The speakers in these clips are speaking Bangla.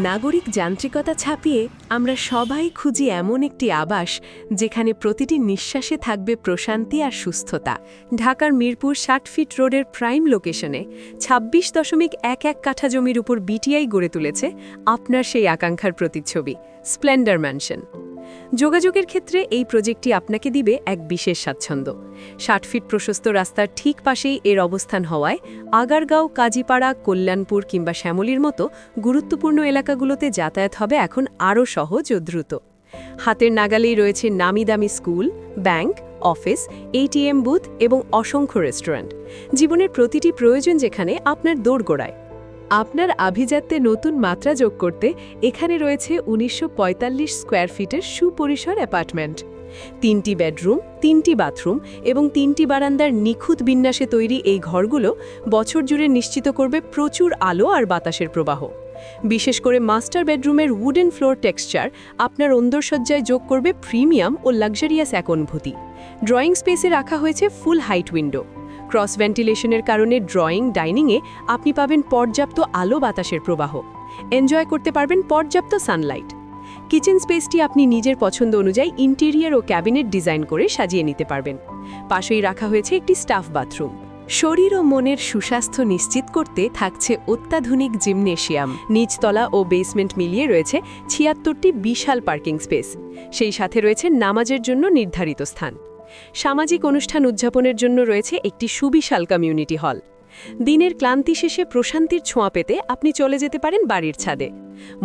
নাগরিক যান্ত্রিকতা ছাপিয়ে আমরা সবাই খুঁজি এমন একটি আবাস যেখানে প্রতিটি নিঃশ্বাসে থাকবে প্রশান্তি আর সুস্থতা। ঢাকার মিরপুর ৬০ ফিট রোডের প্রাইম লোকেশনে ২৬.১১ কাঠা জমির উপর বিটিআই গড়ে তুলেছে আপনার সেই আকাঙ্ক্ষার প্রতিচ্ছবি স্প্লেন্ডার ম্যানশন। যোগাযোগের ক্ষেত্রে এই প্রজেক্টটি আপনাকে দিবে এক বিশেষ স্বাচ্ছন্দ্য। ৬০ ফিট প্রশস্ত রাস্তার ঠিক পাশেই এর অবস্থান হওয়ায় আগারগাঁও, কাজীপাড়া, কল্যাণপুর কিংবা শ্যামলীর মতো গুরুত্বপূর্ণ এলাকাগুলোতে যাতায়াত হবে এখন আরও সহজ ও দ্রুত। হাতের নাগালেই রয়েছে নামিদামি school, bank, office, ATM booth এবং অসংখ্য রেস্টুরেন্ট। জীবনের প্রতিটি প্রয়োজন যেখানে আপনার দোরগোড়ায়। আপনার আভিজাত্যে নতুন মাত্রা যোগ করতে এখানে রয়েছে ১৯৪৫ স্কোয়ার ফিটের সুপরিসর অ্যাপার্টমেন্ট। ৩টি বেডরুম, 3টি বাথরুম এবং 3টি বারান্দার নিখুঁত বিন্যাসে তৈরি এই ঘরগুলো বছর জুড়ে নিশ্চিত করবে প্রচুর আলো আর বাতাসের প্রবাহ। বিশেষ করে মাস্টার বেডরুমের উডেন ফ্লোর টেক্সচার আপনার অন্দরসজ্জায় যোগ করবে প্রিমিয়াম ও লাক্সারিয়াস এক অনুভূতি। ড্রয়িং স্পেসে রাখা হয়েছে ফুল হাইট উইন্ডো। ক্রস ভেন্টিলেশনের কারণে ড্রয়িং ডাইনিংয়ে আপনি পাবেন পর্যাপ্ত আলো বাতাসের প্রবাহ। এনজয় করতে পারবেন পর্যাপ্ত সানলাইট। কিচেন স্পেসটি আপনি নিজের পছন্দ অনুযায়ী ইন্টেরিয়ার ও ক্যাবিনেট ডিজাইন করে সাজিয়ে নিতে পারবেন। পাশেই রাখা হয়েছে একটি স্টাফ বাথরুম। শরীর ও মনের সুস্বাস্থ্য নিশ্চিত করতে থাকছে অত্যাধুনিক জিমনেশিয়াম। নিচতলা ও বেসমেন্ট মিলিয়ে রয়েছে ৭৬টি বিশাল পার্কিং স্পেস। সেই সাথে রয়েছে নামাজের জন্য নির্ধারিত স্থান। সামাজিক অনুষ্ঠান উদযাপনের জন্য রয়েছে একটি সুবিশাল কমিউনিটি হল। দিনের ক্লান্তি শেষে প্রশান্তির ছোঁয়া পেতে আপনি চলে যেতে পারেন বাড়ির ছাদে।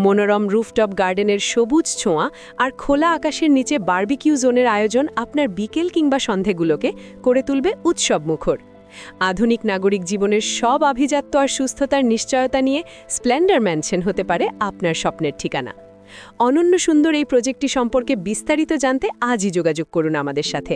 মনোরম রুফটপ গার্ডেনের সবুজ ছোঁয়া আর খোলা আকাশের নিচে বারবিকিউ জোনের আয়োজন আপনার বিকেল কিংবা সন্ধেগুলোকে করে তুলবে উৎসবমুখর। আধুনিক নাগরিক জীবনের সব আভিজাত্য আর সুস্থতার নিশ্চয়তা নিয়ে স্প্লেন্ডার ম্যানশন হতে পারে আপনার স্বপ্নের ঠিকানা। অনন্য সুন্দর এই প্রজেক্টটি সম্পর্কে বিস্তারিত জানতে আজই যোগাযোগ করুন আমাদের সাথে।